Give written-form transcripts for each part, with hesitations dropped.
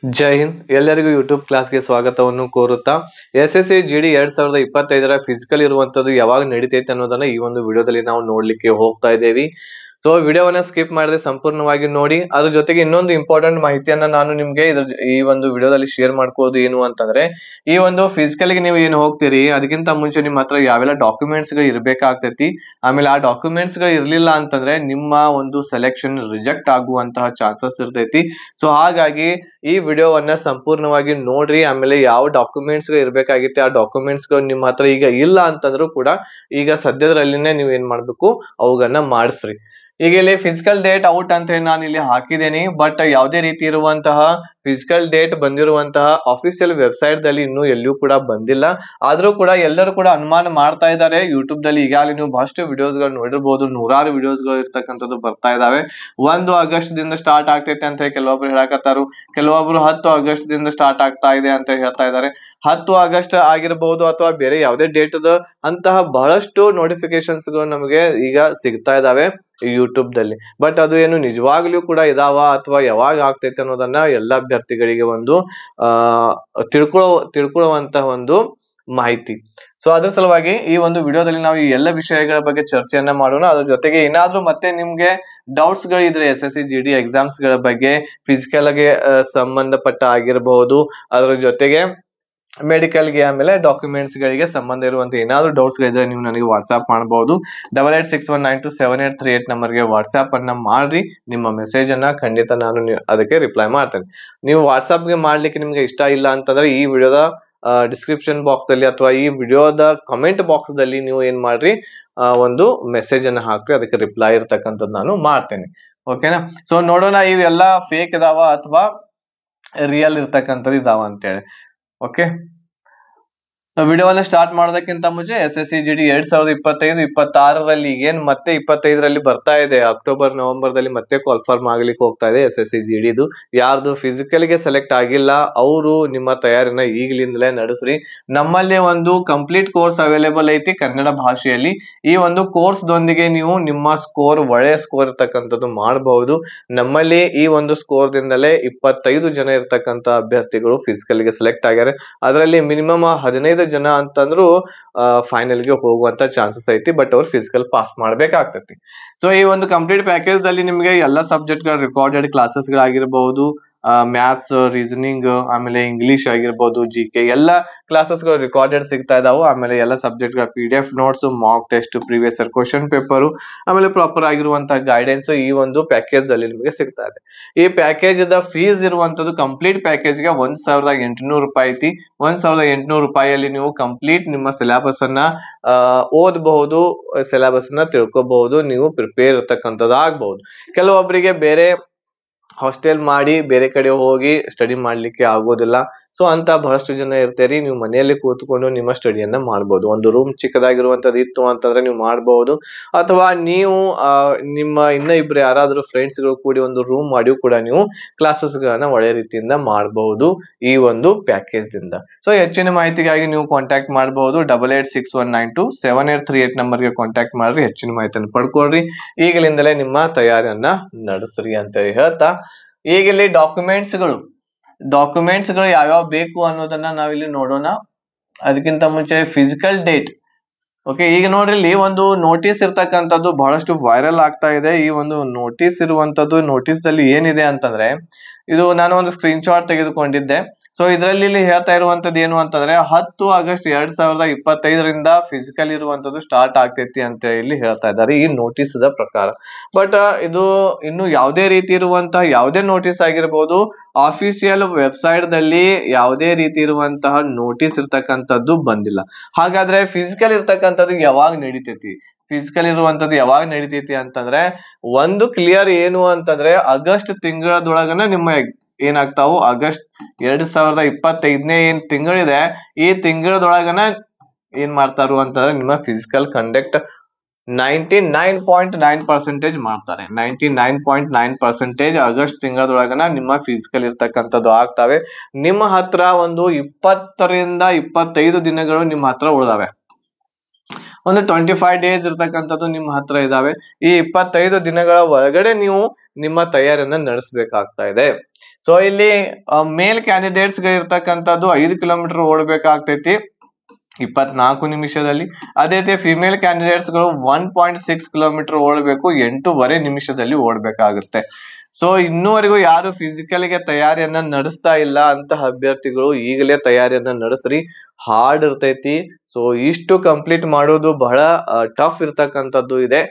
ಜೈ ಹಿಂದ್ ಎಲ್ಲರಿಗೂ ಯೂಟ್ಯೂಬ್ ಕ್ಲಾಸ್ಗೆ ಸ್ವಾಗತವನ್ನು ಕೋರುತ್ತಾ SSC GD 2025ರ ಫಿಸಿಕಲ್ ಇರುವಂತದ್ದು ಯಾವಾಗ ನಡೀತೈತೆ ಅನ್ನೋದನ್ನ ಈ ಒಂದು ವಿಡಿಯೋದಲ್ಲಿ ನಾವು ನೋಡ್ಲಿಕ್ಕೆ ಹೋಗ್ತಾ ಇದ್ದೇವೆ. ಸೊ ವಿಡಿಯೋವನ್ನ ಸ್ಕಿಪ್ ಮಾಡದೆ ಸಂಪೂರ್ಣವಾಗಿ ನೋಡಿ. ಅದ್ರ ಜೊತೆಗೆ ಇನ್ನೊಂದು ಇಂಪಾರ್ಟೆಂಟ್ ಮಾಹಿತಿಯನ್ನ ನಾನು ನಿಮ್ಗೆ ಈ ಒಂದು ವಿಡಿಯೋದಲ್ಲಿ ಶೇರ್ ಮಾಡ್ಕೋದು ಏನು ಅಂತಂದ್ರೆ, ಈ ಒಂದು ಫಿಸಿಕಲ್ ಗೆ ನೀವು ಏನು ಹೋಗ್ತೀರಿ ಅದಕ್ಕಿಂತ ಮುಂಚೆ ನಿಮ್ಮ ಹತ್ರ ಯಾವೆಲ್ಲ ಡಾಕ್ಯುಮೆಂಟ್ಸ್ ಗಳು ಇರಬೇಕಾಗ್ತೈತಿ. ಆಮೇಲೆ ಆ ಡಾಕ್ಯುಮೆಂಟ್ಸ್ ಗಳು ಇರ್ಲಿಲ್ಲ ಅಂತಂದ್ರೆ ನಿಮ್ಮ ಒಂದು ಸೆಲೆಕ್ಷನ್ ರಿಜೆಕ್ಟ್ ಆಗುವಂತಹ ಚಾನ್ಸಸ್ ಇರ್ತೈತಿ. ಸೊ ಹಾಗಾಗಿ ಈ ವಿಡಿಯೋವನ್ನ ಸಂಪೂರ್ಣವಾಗಿ ನೋಡ್ರಿ. ಆಮೇಲೆ ಯಾವ ಡಾಕ್ಯುಮೆಂಟ್ಸ್ ಗಳು ಇರ್ಬೇಕಾಗಿತ್ತೆ ಆ ಡಾಕ್ಯುಮೆಂಟ್ಸ್ ಗಳು ನಿಮ್ಮ ಹತ್ರ ಈಗ ಇಲ್ಲ ಅಂತಂದ್ರೂ ಕೂಡ ಈಗ ಸದ್ಯದಲ್ಲಿನೇ ನೀವು ಏನ್ ಮಾಡ್ಬೇಕು ಅವುಗಳನ್ನ ಮಾಡಿಸ್ರಿ. ಈಗ ಇಲ್ಲಿ ಫಿಸಿಕಲ್ ಡೇಟ್ ಔಟ್ ಅಂತ ಹೇಳಿ ನಾನು ಇಲ್ಲಿ ಹಾಕಿದ್ದೇನೆ. ಬಟ್ ಯಾವುದೇ ರೀತಿ ಇರುವಂತಹ ಫಿಸಿಕಲ್ ಡೇಟ್ ಬಂದಿರುವಂತಹ ಅಫಿಷಿಯಲ್ ವೆಬ್ಸೈಟ್ ದಲ್ಲಿ ಇನ್ನೂ ಎಲ್ಲಿಯೂ ಕೂಡ ಬಂದಿಲ್ಲ. ಆದ್ರೂ ಕೂಡ ಎಲ್ಲರೂ ಕೂಡ ಅನುಮಾನ ಮಾಡ್ತಾ ಇದ್ದಾರೆ. ಯೂಟ್ಯೂಬ್ ದಲ್ಲಿ ಈಗಾಗಲೇ ನೀವು ಬಹಳಷ್ಟು ವಿಡಿಯೋಸ್ ಗಳು ನೋಡಿರ್ಬೋದು, ನೂರಾರು ವಿಡಿಯೋಸ್ ಗಳು ಇರ್ತಕ್ಕಂಥದ್ದು ಬರ್ತಾ ಇದಾವೆ. 1 ಆಗಸ್ಟ್ ದಿಂದ ಸ್ಟಾರ್ಟ್ ಆಗ್ತೈತೆ ಅಂತ ಕೆಲವೊಬ್ರು ಹೇಳಕತ್ತಾರು, ಕೆಲವೊಬ್ರು 10 ಆಗಸ್ಟ್ ದಿಂದ ಸ್ಟಾರ್ಟ್ ಆಗ್ತಾ ಇದೆ ಅಂತ ಹೇಳ್ತಾ ಇದ್ದಾರೆ. 10 ಆಗಸ್ಟ್ ಆಗಿರಬಹುದು ಅಥವಾ ಬೇರೆ ಯಾವುದೇ ಡೇಟ್ ಅಂತಹ ಬಹಳಷ್ಟು ನೋಟಿಫಿಕೇಶನ್ಸ್ ಗಳು ನಮಗೆ ಈಗ ಸಿಗ್ತಾ ಇದಾವೆ ಯೂಟ್ಯೂಬ್ ದಲ್ಲಿ. ಬಟ್ ಅದು ಏನು ನಿಜವಾಗ್ಲೂ ಕೂಡ ಇದಾವ ಅಥವಾ ಯಾವಾಗ ಆಗ್ತೈತೆ ಅನ್ನೋದನ್ನ ಎಲ್ಲ ಅಭ್ಯರ್ಥಿಗಳಿಗೆ ಒಂದು ತಿಳ್ಕೊಳ್ಳುವಂತಹ ಒಂದು ಮಾಹಿತಿ. ಸೊ ಅದ್ರ ಸಲುವಾಗಿ ಈ ಒಂದು ವಿಡಿಯೋದಲ್ಲಿ ನಾವು ಈ ಎಲ್ಲ ವಿಷಯಗಳ ಬಗ್ಗೆ ಚರ್ಚೆಯನ್ನ ಮಾಡೋಣ. ಅದ್ರ ಜೊತೆಗೆ ಏನಾದ್ರೂ ಮತ್ತೆ ನಿಮ್ಗೆ ಡೌಟ್ಸ್ ಗಳಿದ್ರೆ SSC GD ಎಕ್ಸಾಮ್ಸ್ ಗಳ ಬಗ್ಗೆ, ಫಿಸಿಕಲ್ ಗೆ ಸಂಬಂಧಪಟ್ಟ ಆಗಿರಬಹುದು, ಅದ್ರ ಜೊತೆಗೆ ಮೆಡಿಕಲ್ ಗೆ ಆಮೇಲೆ ಡಾಕ್ಯುಮೆಂಟ್ಸ್ ಗಳಿಗೆ ಸಂಬಂಧ ಇರುವಂತ ಏನಾದ್ರು ಡೌಟ್ಸ್ ಗಳಿದ್ರೆ ನೀವು ನನಗೆ ವಾಟ್ಸ್ಆಪ್ ಮಾಡಬಹುದು. 8861927838 ನಂಬರ್ಗೆ ವಾಟ್ಸ್ಆಪ್ ಅನ್ನ ಮಾಡ್ರಿ. ನಿಮ್ಮ ಮೆಸೇಜ್ ಅನ್ನ ಖಂಡಿತ ನಾನು ಅದಕ್ಕೆ ರಿಪ್ಲೈ ಮಾಡ್ತೇನೆ. ನೀವು ವಾಟ್ಸ್ಆಪ್ ಗೆ ಮಾಡ್ಲಿಕ್ಕೆ ನಿಮ್ಗೆ ಇಷ್ಟ ಇಲ್ಲ ಅಂತಂದ್ರೆ ಈ ವಿಡಿಯೋದ ಡಿಸ್ಕ್ರಿಪ್ಷನ್ ಬಾಕ್ಸ್ ಅಲ್ಲಿ ಅಥವಾ ಈ ವಿಡಿಯೋದ ಕಮೆಂಟ್ ಬಾಕ್ಸ್ ದಲ್ಲಿ ನೀವು ಏನ್ ಮಾಡ್ರಿ, ಒಂದು ಮೆಸೇಜ್ ಅನ್ನ ಹಾಕ್ರಿ, ಅದಕ್ಕೆ ರಿಪ್ಲೈ ಇರ್ತಕ್ಕಂಥದ್ದು ನಾನು ಮಾಡ್ತೇನೆ. ಓಕೆನಾ? ಸೊ ನೋಡೋಣ ಇವೆಲ್ಲ ಫೇಕ್ ಇದಾವ ಅಥವಾ ರಿಯಲ್ ಇರ್ತಕ್ಕಂಥದ್ದು ಇದಾವ ಅಂತೇಳಿ. ಓಕೆ, ವಿಡಿಯೋವನ್ನ ಸ್ಟಾರ್ಟ್ ಮಾಡೋದಕ್ಕಿಂತ ಮುಂಚೆ SSC GD 2025-26ರಲ್ಲಿ ಏನ್ ಮತ್ತೆ 25ರಲ್ಲಿ ಬರ್ತಾ ಇದೆ, ಅಕ್ಟೋಬರ್ ನವೆಂಬರ್ ದಲ್ಲಿ ಮತ್ತೆ ಕಾಲ್ಫಾರ್ಮ್ ಆಗ್ಲಿಕ್ಕೆ ಹೋಗ್ತಾ ಇದೆ SSC GD ದು. ಯಾರ್ದು ಫಿಸಿಕಲ್ ಗೆ ಸೆಲೆಕ್ಟ್ ಆಗಿಲ್ಲ ಅವರು ನಿಮ್ಮ ತಯಾರಿನ ಈಗಲಿಂದಲೇ ನಡೆಸ್ರಿ. ನಮ್ಮಲ್ಲಿ ಒಂದು ಕಂಪ್ಲೀಟ್ ಕೋರ್ಸ್ ಅವೈಲೇಬಲ್ ಐತಿ ಕನ್ನಡ ಭಾಷೆಯಲ್ಲಿ. ಈ ಒಂದು ಕೋರ್ಸ್ ದೊಂದಿಗೆ ನೀವು ನಿಮ್ಮ ಸ್ಕೋರ್, ಒಳ್ಳೆಯ ಸ್ಕೋರ್ ಇರ್ತಕ್ಕಂಥದ್ದು ಮಾಡಬಹುದು. ನಮ್ಮಲ್ಲಿ ಈ ಒಂದು ಸ್ಕೋರ್ ದಿಂದಲೇ 25 ಜನ ಇರ್ತಕ್ಕಂಥ ಅಭ್ಯರ್ಥಿಗಳು ಫಿಸಿಕಲ್ ಗೆ ಸೆಲೆಕ್ಟ್ ಆಗ್ಯಾರ. ಅದರಲ್ಲಿ ಮಿನಿಮಮ್ 15 ಜನ ಅಂತಂದ್ರು ಫೈನಲ್ ಗೆ ಹೋಗುವಂತ ಚಾನ್ಸಸ್ ಐತಿ. ಬಟ್ ಅವ್ರು ಫಿಸಿಕಲ್ ಪಾಸ್ ಮಾಡ್ಬೇಕಾಗ್ತೈತಿ. ಸೊ ಈ ಒಂದು ಕಂಪ್ಲೀಟ್ ಪ್ಯಾಕೇಜ್ ದಲ್ಲಿ ನಿಮಗೆ ಎಲ್ಲ ಸಬ್ಜೆಕ್ಟ್ ಗಳ ರೆಕಾರ್ಡೆಡ್ ಕ್ಲಾಸಸ್ ಗಳಾಗಿರ್ಬಹುದು, ಮ್ಯಾಥ್ಸ್, ರೀಸನಿಂಗ್, ಆಮೇಲೆ ಇಂಗ್ಲಿಷ್ ಆಗಿರ್ಬಹುದು, GK ಎಲ್ಲ ಕ್ಲಾಸಸ್ ಗಳು ರೆಕಾರ್ಡೆಡ್ ಸಿಗ್ತಾ ಇದಾವು. ಆಮೇಲೆ ಎಲ್ಲ ಸಬ್ಜೆಕ್ಟ್ ಗಳ PDF notes, mock test, previous year question paper, ಆಮೇಲೆ ಪ್ರಾಪರ್ ಆಗಿರುವಂತಹ ಗೈಡೆನ್ಸ್ ಈ ಒಂದು ಪ್ಯಾಕೇಜ್ ಅಲ್ಲಿ ನಿಮಗೆ ಸಿಗ್ತಾ ಇದೆ. ಈ ಪ್ಯಾಕೇಜ್ ದ ಫೀಸ್ ಇರುವಂತದ್ದು ಕಂಪ್ಲೀಟ್ ಪ್ಯಾಕೇಜ್ ಗೆ 1800 ರೂಪಾಯಿ ಐತಿ. 1800 ರೂಪಾಯಿಯಲ್ಲಿ ನೀವು ಕಂಪ್ಲೀಟ್ ನಿಮ್ಮ ಸಿಲೆಬಸ್ ಅನ್ನ ಓದಬಹುದು, ಸಿಲೆಬಸ್ ನ ತಿಳ್ಕೊಬಹುದು, ನೀವು ಪ್ರಿಪೇರ್ ಇರ್ತಕ್ಕಂಥದ್ದು ಆಗ್ಬಹುದು. ಕೆಲವೊಬ್ಬರಿಗೆ ಬೇರೆ ಹಾಸ್ಟೆಲ್ ಮಾಡಿ ಬೇರೆ ಕಡೆ ಹೋಗಿ ಸ್ಟಡಿ ಮಾಡ್ಲಿಕ್ಕೆ ಆಗೋದಿಲ್ಲ. ಸೊ ಅಂತ ಬಹಳಷ್ಟು ಜನ ಇರ್ತೀರಿ. ನೀವು ಮನೆಯಲ್ಲಿ ಕೂತ್ಕೊಂಡು ನಿಮ್ಮ ಸ್ಟಡಿಯನ್ನ ಮಾಡ್ಬೋದು. ಒಂದು ರೂಮ್ ಚಿಕ್ಕದಾಗಿರುವಂತದ್ದು ಇತ್ತು ಅಂತಂದ್ರೆ ನೀವು ಮಾಡಬಹುದು. ಅಥವಾ ನೀವು ನಿಮ್ಮ ಇನ್ನ ಇಬ್ರು ಯಾರಾದ್ರೂ ಫ್ರೆಂಡ್ಸ್ ಗಳು ಕೂಡಿ ಒಂದು ರೂಮ್ ಮಾಡಿಯೂ ಕೂಡ ನೀವು ಕ್ಲಾಸಸ್ ಗಳನ್ನ ಒಳ್ಳೆ ರೀತಿಯಿಂದ ಮಾಡಬಹುದು ಈ ಒಂದು ಪ್ಯಾಕೇಜ್ ದಿಂದ. ಸೊ ಹೆಚ್ಚಿನ ಮಾಹಿತಿಗಾಗಿ ನೀವು ಕಾಂಟ್ಯಾಕ್ಟ್ ಮಾಡಬಹುದು. 8861927838 ನಂಬರ್ಗೆ ಕಾಂಟ್ಯಾಕ್ಟ್ ಮಾಡ್ರಿ, ಹೆಚ್ಚಿನ ಮಾಹಿತಿಯನ್ನು ಪಡ್ಕೊಳ್ರಿ. ಈಗಲಿಂದಲೇ ನಿಮ್ಮ ತಯಾರಿಯನ್ನ ನಡೆಸ್ರಿ ಅಂತ ಹೇಳ್ತಾ, ಈಗ ಇಲ್ಲಿ ಡಾಕ್ಯುಮೆಂಟ್ಸ್ ಗಳು ಯಾವ್ಯಾವ ಬೇಕು ಅನ್ನೋದನ್ನ ನಾವಿಲ್ಲಿ ನೋಡೋಣ. ಅದಕ್ಕಿಂತ ಮುಂಚೆ ಫಿಸಿಕಲ್ ಡೇಟ್. ಓಕೆ, ಈಗ ನೋಡ್ರಿ ಇಲ್ಲಿ ಒಂದು ನೋಟಿಸ್ ಇರ್ತಕ್ಕಂಥದ್ದು ಬಹಳಷ್ಟು ವೈರಲ್ ಆಗ್ತಾ ಇದೆ. ಈ ಒಂದು ನೋಟಿಸ್ ಇರುವಂತದ್ದು, ನೋಟಿಸ್ ದಲ್ಲಿ ಏನಿದೆ ಅಂತಂದ್ರೆ, ಇದು ನಾನು ಒಂದು ಸ್ಕ್ರೀನ್ ಶಾಟ್ ತೆಗೆದುಕೊಂಡಿದ್ದೆ. ಸೊ ಇದರಲ್ಲಿ ಇಲ್ಲಿ ಹೇಳ್ತಾ ಇರುವಂತದ್ದು ಏನು ಅಂತಂದ್ರೆ 10 ಆಗಸ್ಟ್ 2025ರಿಂದ ಫಿಸಿಕಲ್ ಇರುವಂತದ್ದು ಸ್ಟಾರ್ಟ್ ಆಗ್ತೈತಿ ಅಂತ ಇಲ್ಲಿ ಹೇಳ್ತಾ ಇದ್ದಾರೆ ಈ ನೋಟಿಸ್ ದ ಪ್ರಕಾರ. ಬಟ್ ಇದು ಇನ್ನು ಯಾವುದೇ ರೀತಿ ಇರುವಂತಹ ಯಾವುದೇ ನೋಟಿಸ್ ಆಗಿರ್ಬೋದು, ಆಫಿಷಿಯಲ್ ವೆಬ್ಸೈಟ್ ದಲ್ಲಿ ಯಾವುದೇ ರೀತಿ ಇರುವಂತಹ ನೋಟಿಸ್ ಇರ್ತಕ್ಕಂಥದ್ದು ಬಂದಿಲ್ಲ. ಹಾಗಾದ್ರೆ ಫಿಸಿಕಲ್ ಇರ್ತಕ್ಕಂಥದ್ದು ಯಾವಾಗ ನಡೀತೈತಿ? ಫಿಸಿಕಲ್ ಇರುವಂತದ್ದು ಯಾವಾಗ ನಡೀತೈತಿ ಅಂತಂದ್ರೆ, ಒಂದು ಕ್ಲಿಯರ್ ಏನು ಅಂತಂದ್ರೆ ಆಗಸ್ಟ್ ತಿಂಗಳದೊಳಗನ ನಿಮ್ಮ ಏನಾಗ್ತಾವು, ಆಗಸ್ಟ್ 2025ನೇ ಏನ್ ತಿಂಗಳಿದೆ ಈ ತಿಂಗಳದೊಳಗನ ಏನ್ ಮಾಡ್ತಾರು ಅಂತಂದ್ರೆ ನಿಮ್ಮ ಫಿಸಿಕಲ್ ಕಂಡಕ್ಟ್ 99.9% ಮಾಡ್ತಾರೆ. 99.9% ಆಗಸ್ಟ್ ತಿಂಗಳದೊಳಗನ ನಿಮ್ಮ ಫಿಸಿಕಲ್ ಇರ್ತಕ್ಕಂಥದ್ದು ಆಗ್ತಾವೆ. ನಿಮ್ಮ ಹತ್ರ ಒಂದು 20ರಿಂದ 25 ದಿನಗಳು ನಿಮ್ಮ ಹತ್ರ ಉಳಿದಾವೆ. ಒಂದು 25 ಡೇಸ್ ಇರ್ತಕ್ಕಂಥದ್ದು ನಿಮ್ಮ ಹತ್ರ ಇದಾವೆ. ಈ 25 ದಿನಗಳ ಒಳಗಡೆ ನೀವು ನಿಮ್ಮ ತಯಾರಿಯನ್ನ ನಡೆಸಬೇಕಾಗ್ತಾ ಇದೆ. ಸೊ ಇಲ್ಲಿ ಮೇಲ್ ಕ್ಯಾಂಡಿಡೇಟ್ಸ್ ಇರ್ತಕ್ಕಂಥದ್ದು 5 ಕಿಲೋಮೀಟರ್ ಓಡಬೇಕಾಗ್ತೈತಿ 24 ನಿಮಿಷದಲ್ಲಿ. ಅದೇ ರೀತಿ ಫಿಮೇಲ್ ಕ್ಯಾಂಡಿಡೇಟ್ಸ್ ಗಳು 1.6 ಕಿಲೋಮೀಟರ್ ಓಡಬೇಕು 8.5 ನಿಮಿಷದಲ್ಲಿ ಓಡಬೇಕಾಗುತ್ತೆ. ಸೊ ಇನ್ನೂವರೆಗೂ ಯಾರು ಫಿಸಿಕಲ್ ಗೆ ತಯಾರಿಯನ್ನ ನಡೆಸ್ತಾ ಇಲ್ಲ ಅಂತ ಅಭ್ಯರ್ಥಿಗಳು ಈಗಲೇ ತಯಾರಿಯನ್ನ ನಡೆಸ್ರಿ, ಹಾರ್ಡ್ ಇರ್ತೈತಿ. ಸೊ ಇಷ್ಟು ಕಂಪ್ಲೀಟ್ ಮಾಡೋದು ಬಹಳ ಟಫ್ ಇರ್ತಕ್ಕಂಥದ್ದು ಇದೆ.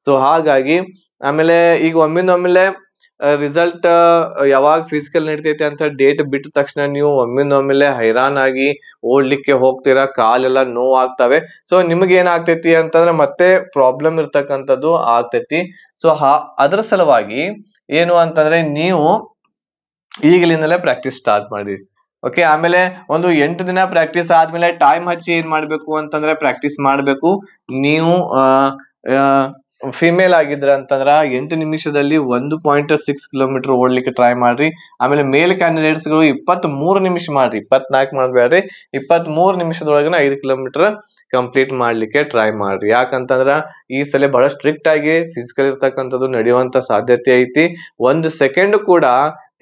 ಸೊ ಹಾಗಾಗಿ ಆಮೇಲೆ ಈಗ ಒಮ್ಮಿಂದೊಮ್ಮೆಲೆ ರಿಸಲ್ಟ್ ಯಾವಾಗ ಫಿಸಿಕಲ್ ನಡಿತೈತಿ ಅಂತ ಡೇಟ್ ಬಿಟ್ಟ ತಕ್ಷಣ ನೀವು ಒಮ್ಮಿಂದೊಮ್ಮೆಲೆ ಹೈರಾಣಾಗಿ ಓಡ್ಲಿಕ್ಕೆ ಹೋಗ್ತೀರಾ, ಕಾಲೆಲ್ಲ ನೋವು ಆಗ್ತವೆ. ಸೊ ನಿಮ್ಗೆ ಏನಾಗ್ತೈತಿ ಅಂತಂದ್ರೆ ಮತ್ತೆ ಪ್ರಾಬ್ಲಮ್ ಇರ್ತಕ್ಕಂಥದ್ದು ಆಗ್ತೈತಿ. ಸೊ ಅದ್ರ ಸಲುವಾಗಿ ಏನು ಅಂತಂದ್ರೆ ನೀವು ಈಗಲಿಂದಲೇ ಪ್ರಾಕ್ಟೀಸ್ ಸ್ಟಾರ್ಟ್ ಮಾಡಿ. ಓಕೆ, ಆಮೇಲೆ ಒಂದು 8 ದಿನ ಪ್ರಾಕ್ಟೀಸ್ ಆದ್ಮೇಲೆ ಟೈಮ್ ಹಚ್ಚಿ ಏನ್ ಮಾಡ್ಬೇಕು ಅಂತಂದ್ರೆ ಪ್ರಾಕ್ಟೀಸ್ ಮಾಡ್ಬೇಕು. ನೀವು ಫಿಮೇಲ್ ಆಗಿದ್ರ ಅಂತಂದ್ರ 8 ನಿಮಿಷದಲ್ಲಿ 1.6 ಕಿಲೋಮೀಟರ್ ಓಡ್ಲಿಕ್ಕೆ ಟ್ರೈ ಮಾಡ್ರಿ. ಆಮೇಲೆ ಮೇಲ್ ಕ್ಯಾಂಡಿಡೇಟ್ಸ್ ಗಳು 23 ನಿಮಿಷ ಮಾಡ್ರಿ, 24 ಮಾಡ್ಬೇಡ್ರಿ. 23 ನಿಮಿಷದೊಳಗನ 5 ಕಿಲೋಮೀಟರ್ ಕಂಪ್ಲೀಟ್ ಮಾಡ್ಲಿಕ್ಕೆ ಟ್ರೈ ಮಾಡ್ರಿ. ಯಾಕಂತಂದ್ರ ಈ ಸಲ ಬಹಳ ಸ್ಟ್ರಿಕ್ಟ್ ಆಗಿ ಫಿಸಿಕಲ್ ಇರ್ತಕ್ಕಂಥದ್ದು ನಡೆಯುವಂತ ಸಾಧ್ಯತೆ ಐತಿ. 1 ಸೆಕೆಂಡ್ ಕೂಡ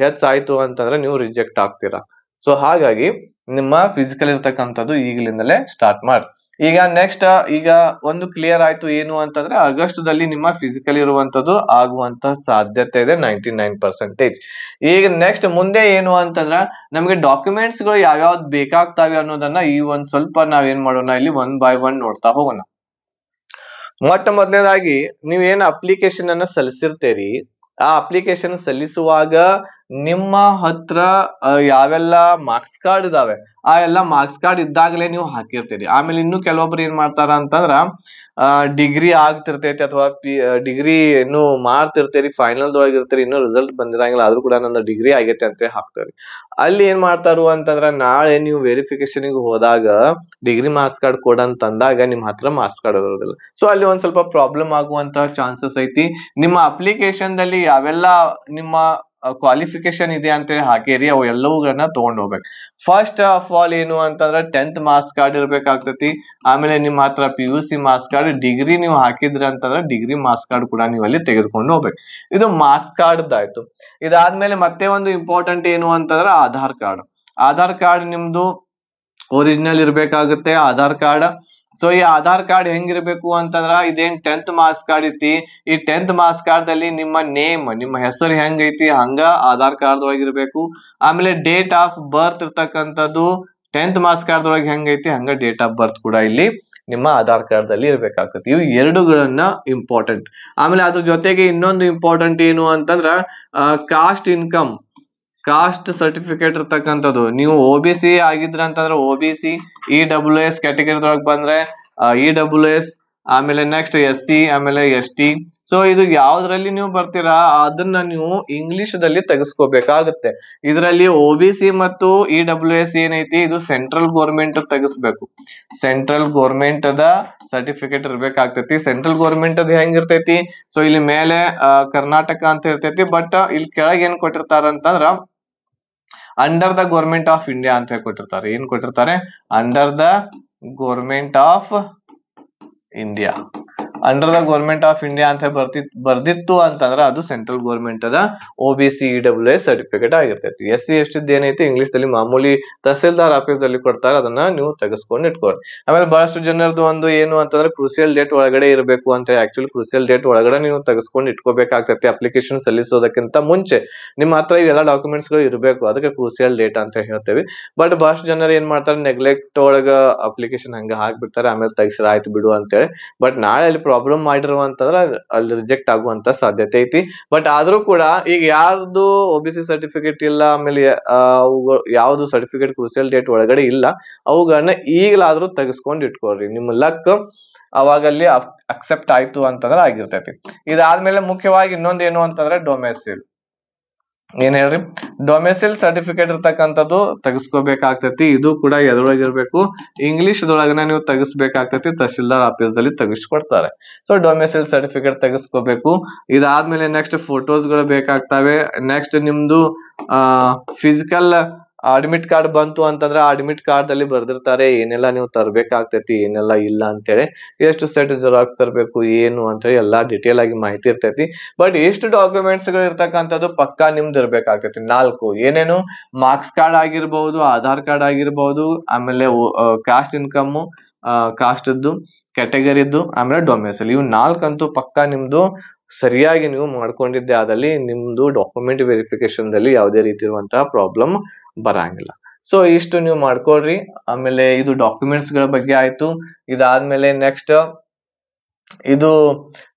ಹೆಚ್ಚಾಯ್ತು ಅಂತಂದ್ರೆ ನೀವು ರಿಜೆಕ್ಟ್ ಆಗ್ತೀರಾ. ಸೊ ಹಾಗಾಗಿ ನಿಮ್ಮ ಫಿಸಿಕಲ್ ಇರ್ತಕ್ಕಂಥದ್ದು ಈಗಲಿಂದಲೇ ಸ್ಟಾರ್ಟ್ ಮಾಡಿ. ಈಗ ನೆಕ್ಸ್ಟ್ ಈಗ ಒಂದು ಕ್ಲಿಯರ್ ಆಯ್ತು ಏನು ಅಂತಂದ್ರೆ ಆಗಸ್ಟ್ದಲ್ಲಿ ನಿಮ್ಮ ಫಿಸಿಕಲ್ ಇರುವಂತದ್ದು ಆಗುವಂತ ಸಾಧ್ಯತೆ ಇದೆ 99%. ಈಗ ನೆಕ್ಸ್ಟ್ ಮುಂದೆ ಏನು ಅಂತಂದ್ರ ನಮ್ಗೆ ಡಾಕ್ಯುಮೆಂಟ್ಸ್ ಗಳು ಯಾವ್ಯಾವ್ದು ಬೇಕಾಗ್ತಾವೆ ಅನ್ನೋದನ್ನ ಈ ಒಂದ್ ಸ್ವಲ್ಪ ನಾವೇನ್ ಮಾಡೋಣ ಇಲ್ಲಿ 1 by 1 ನೋಡ್ತಾ ಹೋಗೋಣ. ಮೊಟ್ಟ ಮೊದಲನೇದಾಗಿ ನೀವೇನ್ ಅಪ್ಲಿಕೇಶನ್ ಅನ್ನ ಸಲ್ಲಿಸಿರ್ತೀರಿ, ಆ ಅಪ್ಲಿಕೇಶನ್ ಸಲ್ಲಿಸುವಾಗ ನಿಮ್ಮ ಹತ್ರ ಯಾವೆಲ್ಲ ಮಾರ್ಕ್ಸ್ ಕಾರ್ಡ್ ಇದಾವೆ ಆ ಎಲ್ಲ ಮಾರ್ಕ್ಸ್ ಕಾರ್ಡ್ ಇದ್ದಾಗಲೇ ನೀವು ಹಾಕಿರ್ತೀರಿ. ಆಮೇಲೆ ಇನ್ನು ಕೆಲವೊಬ್ರು ಏನ್ ಮಾಡ್ತಾರ ಅಂತಂದ್ರ ಡಿಗ್ರಿ ಆಗ್ತಿರ್ತೈತಿ ಅಥವಾ ಡಿಗ್ರಿ ಇನ್ನು ಮಾಡ್ತಿರ್ತೀರಿ, ಫೈನಲ್ದೊಳಗೆ ಇರ್ತೀರಿ, ಇನ್ನೂ ರಿಸಲ್ಟ್ ಬಂದಿರಂಗಿಲ್ಲ, ಆದ್ರೂ ಕೂಡ ನನ್ನ ಡಿಗ್ರಿ ಆಗೈತೆ ಅಂತ ಹಾಕ್ತಾರೆ. ಅಲ್ಲಿ ಏನ್ ಮಾಡ್ತಾರು ಅಂತಂದ್ರ ನಾಳೆ ನೀವು ವೆರಿಫಿಕೇಶನ್ ಹೋದಾಗ ಡಿಗ್ರಿ ಮಾರ್ಕ್ಸ್ ಕಾರ್ಡ್ ಕೊಡಂತಂದಾಗ ನಿಮ್ ಹತ್ರ ಮಾರ್ಕ್ಸ್ ಕಾರ್ಡ್ ಇರೋದಿಲ್ಲ. ಸೊ ಅಲ್ಲಿ ಒಂದ್ ಸ್ವಲ್ಪ ಪ್ರಾಬ್ಲಮ್ ಆಗುವಂತ ಚಾನ್ಸಸ್ ಐತಿ. ನಿಮ್ಮ ಅಪ್ಲಿಕೇಶನ್ ದಲ್ಲಿ ಯಾವೆಲ್ಲ ನಿಮ್ಮ ಕ್ವಾಲಿಫಿಕೇಶನ್ ಇದೆ ಅಂತೇಳಿ ಹಾಕಿರಿ ಅವು ಎಲ್ಲವುಗಳನ್ನ ತಗೊಂಡ್ ಹೋಗ್ಬೇಕು. ಫಸ್ಟ್ ಆಫ್ ಆಲ್ ಏನು ಅಂತಂದ್ರೆ 10th ಮಾರ್ಕ್ಸ್ ಕಾರ್ಡ್ ಇರ್ಬೇಕಾಗ್ತೈತಿ. ಆಮೇಲೆ ನಿಮ್ಮ ಹತ್ರ PUC ಮಾರ್ಕ್ಸ್ ಕಾರ್ಡ್, ಡಿಗ್ರಿ ನೀವು ಹಾಕಿದ್ರಿ ಅಂತಂದ್ರೆ ಡಿಗ್ರಿ ಮಾರ್ಕ್ಸ್ ಕಾರ್ಡ್ ಕೂಡ ನೀವು ಅಲ್ಲಿ ತೆಗೆದುಕೊಂಡು ಹೋಗ್ಬೇಕು. ಇದು ಮಾರ್ಕ್ಸ್ ಕಾರ್ಡ್ ಆಯ್ತು. ಇದಾದ್ಮೇಲೆ ಮತ್ತೆ ಒಂದು ಇಂಪಾರ್ಟೆಂಟ್ ಏನು ಅಂತಂದ್ರೆ ಆಧಾರ್ ಕಾರ್ಡ್. ಆಧಾರ್ ಕಾರ್ಡ್ ನಿಮ್ದು ಒರಿಜಿನಲ್ ಇರ್ಬೇಕಾಗುತ್ತೆ ಆಧಾರ್ ಕಾರ್ಡ್. ಸೊ ಈ ಆಧಾರ್ ಕಾರ್ಡ್ ಹೆಂಗಿರ್ಬೇಕು ಅಂತಂದ್ರ ಇದೇನ್ 10th ಮಾರ್ಕ್ಸ್ ಕಾರ್ಡ್ ಐತಿ, ಈ 10th ಮಾರ್ಕ್ಸ್ ಕಾರ್ಡ್ ದಲ್ಲಿ ನಿಮ್ಮ ನೇಮ್, ನಿಮ್ಮ ಹೆಸರು ಹೆಂಗೈತಿ ಹಂಗ ಆಧಾರ್ ಕಾರ್ಡ್ ಒಳಗೆ ಇರ್ಬೇಕು. ಆಮೇಲೆ ಡೇಟ್ ಆಫ್ ಬರ್ತ್ ಇರ್ತಕ್ಕಂಥದ್ದು 10th ಮಾರ್ಕ್ಸ್ ಕಾರ್ಡ್ ಒಳಗೆ ಹೆಂಗೈತಿ ಹಂಗ ಡೇಟ್ ಆಫ್ ಬರ್ತ್ ಕೂಡ ಇಲ್ಲಿ ನಿಮ್ಮ ಆಧಾರ್ ಕಾರ್ಡ್ ದಲ್ಲಿ ಇರ್ಬೇಕಾಗ್ತದೆ. ಇವು ಎರಡುಗಳನ್ನ ಇಂಪಾರ್ಟೆಂಟ್. ಆಮೇಲೆ ಅದ್ರ ಜೊತೆಗೆ ಇನ್ನೊಂದು ಇಂಪಾರ್ಟೆಂಟ್ ಏನು ಅಂತಂದ್ರ ಕಾಸ್ಟ್ ಇನ್ಕಮ್, ಕಾಸ್ಟ್ ಸರ್ಟಿಫಿಕೇಟ್ ಇರ್ತಕ್ಕಂಥದ್ದು. ನೀವು OBC ಆಗಿದ್ರ ಅಂತಂದ್ರೆ OBC, EWS ಕ್ಯಾಟಗರಿದೊಳಗೆ ಬಂದ್ರೆ EWS, ಆಮೇಲೆ ನೆಕ್ಸ್ಟ್ SC, ಆಮೇಲೆ ST. ಸೊ ಇದು ಯಾವ್ದ್ರಲ್ಲಿ ನೀವು ಬರ್ತೀರಾ ಅದನ್ನ ನೀವು ಇಂಗ್ಲಿಷ್ ದಲ್ಲಿ ತೆಗೆಸ್ಕೋಬೇಕಾಗುತ್ತೆ. ಇದರಲ್ಲಿ OBC ಮತ್ತು EWS ಏನೈತಿ ಇದು ಸೆಂಟ್ರಲ್ ಗೌರ್ಮೆಂಟ್ ತೆಗಿಸ್ಬೇಕು. ಸೆಂಟ್ರಲ್ ಗೌರ್ಮೆಂಟ್ ದ ಸರ್ಟಿಫಿಕೇಟ್ ಇರ್ಬೇಕಾಗ್ತೈತಿ. ಸೆಂಟ್ರಲ್ ಗೌರ್ಮೆಂಟ್ ಅದ್ ಹೆಂಗಿರ್ತೈತಿ, ಸೊ ಇಲ್ಲಿ ಮೇಲೆ ಕರ್ನಾಟಕ ಅಂತ ಇರ್ತೈತಿ, ಬಟ್ ಇಲ್ಲಿ ಕೆಳಗೆ ಏನ್ ಕೊಟ್ಟಿರ್ತಾರ ಅಂತಂದ್ರ under the government of India ಅಂತ ಕೊಟ್ಟಿರ್ತಾರೆ. ಏನ್ ಕೊಟ್ಟಿರ್ತಾರೆ, under the government of India. Under the government of India ಅಂತ ಬರ್ದಿತ್ತು ಅಂತಂದ್ರೆ ಅದು ಸೆಂಟ್ರಲ್ ಗೌರ್ಮೆಂಟ್ ಅದ OBC EWS ಸರ್ಟಿಫಿಕೇಟ್ ಆಗಿರ್ತೈತಿ. SC ST ಏನೈತಿ ಇಂಗ್ಲಿಷ್ ದಲ್ಲಿ ಮಾಮೂಲಿ ತಹಸೀಲ್ದಾರ್ ಆಫೀಸ್ ದಲ್ಲಿ ಕೊಡ್ತಾರೆ, ಅದನ್ನ ನೀವು ತೆಗೆಸ್ಕೊಂಡು ಇಟ್ಕೊಳ್ಳಿ. ಆಮೇಲೆ ಬಹಳಷ್ಟು ಜನರದ್ದು ಒಂದು ಏನು ಅಂತಂದ್ರೆ ಕ್ರೂಸಿಯಲ್ ಡೇಟ್ ಒಳಗಡೆ ಇರಬೇಕು ಅಂತ. ಆಕ್ಚುಲಿ ಕ್ರೂಸಿಯಲ್ ಡೇಟ್ ಒಳಗಡೆ ನೀವು ತೆಗೆಸ್ಕೊಂಡು ಇಟ್ಕೋಬೇಕಾಗ್ತೈತಿ. ಅಪ್ಲಿಕೇಶನ್ ಸಲ್ಲಿಸೋದಕ್ಕಿಂತ ಮುಂಚೆ ನಿಮ್ಮ ಹತ್ರ ಇವೆಲ್ಲ ಡಾಕ್ಯುಮೆಂಟ್ಸ್ ಗಳು ಇರಬೇಕು, ಅದಕ್ಕೆ ಕ್ರೂಸಿಯಲ್ ಡೇಟ್ ಅಂತ ಹೇಳ್ತೇವೆ. ಬಟ್ ಬಹಳಷ್ಟು ಜನರು ಏನ್ ಮಾಡ್ತಾರೆ ನೆಗ್ಲೆಕ್ಟ್ ಒಳಗ ಅಪ್ಲಿಕೇಶನ್ ಹಂಗ ಹಾಕ್ಬಿಡ್ತಾರೆ, ಆಮೇಲೆ ತೆಗಿಸಿರ ಆಯ್ತು ಬಿಡು ಅಂತೇಳಿ. ಬಟ್ ನಾಳೆ ಅಲ್ಲಿ ಪ್ರಾಬ್ಲಮ್ ಮಾಡಿರುವಂತಂದ್ರ ಅಲ್ಲಿ ರಿಜೆಕ್ಟ್ ಆಗುವಂತ ಸಾಧ್ಯತೆ ಐತಿ. ಬಟ್ ಆದ್ರೂ ಕೂಡ ಈಗ ಯಾರ್ದು OBC ಸರ್ಟಿಫಿಕೇಟ್ ಇಲ್ಲ, ಆಮೇಲೆ ಯಾವ್ದು ಸರ್ಟಿಫಿಕೇಟ್ ಕ್ರೂಸಿಯಲ್ ಡೇಟ್ ಒಳಗಡೆ ಇಲ್ಲ ಅವುಗಳನ್ನ ಈಗಲಾದ್ರೂ ತೆಗೆಸ್ಕೊಂಡು ಇಟ್ಕೊಳ್ರಿ. ನಿಮ್ಮ ಲಕ್ ಅವಾಗ ಅಲ್ಲಿ ಅಕ್ಸೆಪ್ಟ್ ಆಯ್ತು ಅಂತಂದ್ರೆ ಆಗಿರ್ತೈತಿ. ಇದಾದ್ಮೇಲೆ ಮುಖ್ಯವಾಗಿ ಇನ್ನೊಂದು ಏನು ಅಂತಂದ್ರೆ ಡೊಮೆಸಿಲ್. ಏನ್ ಹೇಳ್ರಿ, ಡೊಮೆಸಿಲ್ ಸರ್ಟಿಫಿಕೇಟ್ ಇರ್ತಕ್ಕಂಥದ್ದು ತೆಗೆಸ್ಕೋಬೇಕಾಗ್ತೈತಿ. ಇದು ಕೂಡ ಎದ್ರೊಳಗಿರ್ಬೇಕು, ಇಂಗ್ಲಿಷ್ ದೊಳಗನ ನೀವು ತೆಗಿಸ್ಬೇಕಾಗ್ತೈತಿ. ತಹಶೀಲ್ದಾರ್ ಆಫೀಸ್ ದಲ್ಲಿ ತೆಗಿಸ್ಕೊಡ್ತಾರೆ. So ಡೊಮೆಸಿಲ್ certificate ತೆಗೆಸ್ಕೋಬೇಕು. ಇದಾದ್ಮೇಲೆ ನೆಕ್ಸ್ಟ್ ಫೋಟೋಸ್ ಗಳು ಬೇಕಾಗ್ತವೆ. ನೆಕ್ಸ್ಟ್ ನಿಮ್ದು ಫಿಸಿಕಲ್ ಅಡ್ಮಿಟ್ ಕಾರ್ಡ್ ಬಂತು ಅಂತಂದ್ರೆ ಆ ಅಡ್ಮಿಟ್ ಕಾರ್ಡ್ ಅಲ್ಲಿ ಬರ್ದಿರ್ತಾರೆ ಏನೆಲ್ಲ ನೀವು ತರಬೇಕಾಗ್ತೈತಿ ಏನೆಲ್ಲ ಇಲ್ಲ ಅಂತೇಳಿ, ಎಷ್ಟು ಸೆಟ್ ಜೆರಾಕ್ಸ್ ತರಬೇಕು ಏನು ಅಂತೇಳಿ ಎಲ್ಲಾ ಡಿಟೇಲ್ ಆಗಿ ಮಾಹಿತಿ ಇರ್ತೈತಿ. ಬಟ್ ಎಷ್ಟು ಡಾಕ್ಯುಮೆಂಟ್ಸ್ ಗಳು ಇರ್ತಕ್ಕಂಥದ್ದು ಪಕ್ಕಾ ನಿಮ್ದು ಇರ್ಬೇಕಾಗ್ತೈತಿ. 4 ಏನೇನು, ಮಾರ್ಕ್ಸ್ ಕಾರ್ಡ್ ಆಗಿರ್ಬಹುದು, ಆಧಾರ್ ಕಾರ್ಡ್ ಆಗಿರ್ಬಹುದು, ಆಮೇಲೆ ಕಾಸ್ಟ್ ಇನ್ಕಮ್, ಕಾಸ್ಟ್ದು, ಕ್ಯಾಟಗರಿದ್ದು, ಆಮೇಲೆ ಡೊಮೆಸೈಲ್, ಇವು 4 ಅಂತೂ ಪಕ್ಕಾ ನಿಮ್ದು ಸರಿಯಾಗಿ ನೀವು ಮಾಡ್ಕೊಂಡಿದ್ದೆ ಆದಲ್ಲಿ ನಿಮ್ದು ಡಾಕ್ಯುಮೆಂಟ್ ವೆರಿಫಿಕೇಶನ್ ದಲ್ಲಿ ಯಾವುದೇ ರೀತಿ ಇರುವಂತಹ ಪ್ರಾಬ್ಲಮ್ ಬರಂಗಿಲ್ಲ. ಸೊ ಇಷ್ಟು ನೀವು ಮಾಡ್ಕೊಳ್ರಿ. ಆಮೇಲೆ ಇದು ಡಾಕ್ಯುಮೆಂಟ್ಸ್ ಗಳ ಬಗ್ಗೆ ಆಯ್ತು. ಇದಾದ್ಮೇಲೆ ನೆಕ್ಸ್ಟ್ ಇದು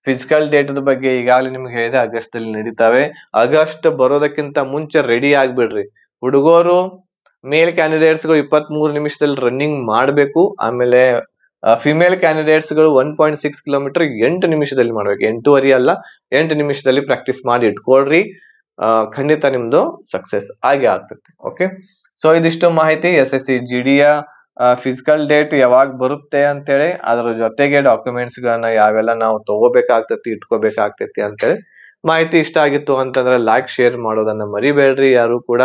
ಫಿಸಿಕಲ್ ಡೇಟ್ ಬಗ್ಗೆ ಈಗಾಗಲೇ ನಿಮ್ಗೆ ಹೇಳಿದೆ, ಆಗಸ್ಟ್ ಅಲ್ಲಿ ನಡೀತಾವೆ. ಆಗಸ್ಟ್ ಬರೋದಕ್ಕಿಂತ ಮುಂಚೆ ರೆಡಿ ಆಗ್ಬಿಡ್ರಿ ಹುಡುಗರು. ಮೇಲ್ ಕ್ಯಾಂಡಿಡೇಟ್ಸ್ ಗಳು 23 ನಿಮಿಷದಲ್ಲಿ ರನ್ನಿಂಗ್ ಮಾಡ್ಬೇಕು. ಆಮೇಲೆ ಫಿಮೇಲ್ ಕ್ಯಾಂಡಿಡೇಟ್ಸ್ ಗಳು 1.6 ಕಿಲೋಮೀಟರ್ 8 ನಿಮಿಷದಲ್ಲಿ ಮಾಡ್ಬೇಕು. 8.5 ಅಲ್ಲ, 8 ನಿಮಿಷದಲ್ಲಿ ಪ್ರಾಕ್ಟೀಸ್ ಮಾಡಿ ಇಟ್ಕೊಳ್ರಿ. ಖಂಡಿತ ನಿಮ್ದು ಸಕ್ಸಸ್ ಆಗಿ ಆಗ್ತದೆ. ಓಕೆ, ಸೊ ಇದಿಷ್ಟು ಮಾಹಿತಿ SSC GD ಯ ಫಿಸಿಕಲ್ ಡೇಟ್ ಯಾವಾಗ ಬರುತ್ತೆ ಅಂತೇಳಿ, ಅದ್ರ ಜೊತೆಗೆ ಡಾಕ್ಯುಮೆಂಟ್ಸ್ ಗಳನ್ನ ಯಾವೆಲ್ಲ ನಾವು ತಗೋಬೇಕಾಗ್ತೈತಿ ಇಟ್ಕೋಬೇಕಾಗ್ತೈತಿ ಅಂತೇಳಿ ಮಾಹಿತಿ ಇಷ್ಟ ಆಗಿತ್ತು ಅಂತಂದ್ರೆ ಲೈಕ್ ಶೇರ್ ಮಾಡೋದನ್ನ ಮರಿಬೇಡ್ರಿ ಯಾರು ಕೂಡ.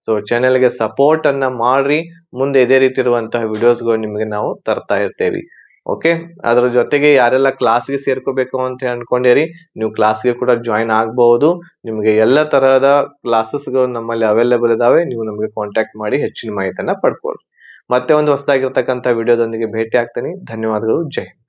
ಸೊ ಚಾನೆಲ್ಗೆ ಸಪೋರ್ಟ್ ಅನ್ನ ಮಾಡ್ರಿ. ಮುಂದೆ ಇದೇ ರೀತಿ ಇರುವಂತಹ ವಿಡಿಯೋಸ್ಗಳು ನಿಮ್ಗೆ ನಾವು ತರ್ತಾ ಇರ್ತೇವಿ. ಓಕೆ, ಅದ್ರ ಜೊತೆಗೆ ಯಾರೆಲ್ಲ ಕ್ಲಾಸ್ಗೆ ಸೇರ್ಕೋಬೇಕು ಅಂತ ಅನ್ಕೊಂಡಿರಿ, ನೀವು ಕ್ಲಾಸ್ಗೆ ಕೂಡ ಜಾಯಿನ್ ಆಗಬಹುದು. ನಿಮ್ಗೆ ಎಲ್ಲ ತರಹದ ಕ್ಲಾಸಸ್ಗಳು ನಮ್ಮಲ್ಲಿ ಅವೈಲೇಬಲ್ ಇದಾವೆ. ನೀವು ನಮಗೆ ಕಾಂಟ್ಯಾಕ್ಟ್ ಮಾಡಿ ಹೆಚ್ಚಿನ ಮಾಹಿತಿಯನ್ನ ಪಡ್ಕೊಳ್ಳಿ. ಮತ್ತೆ ಒಂದು ಹೊಸದಾಗಿರ್ತಕ್ಕಂಥ ವಿಡಿಯೋದೊಂದಿಗೆ ಭೇಟಿ ಆಗ್ತೀನಿ. ಧನ್ಯವಾದಗಳು. ಜೈ ಹಿಂದ್.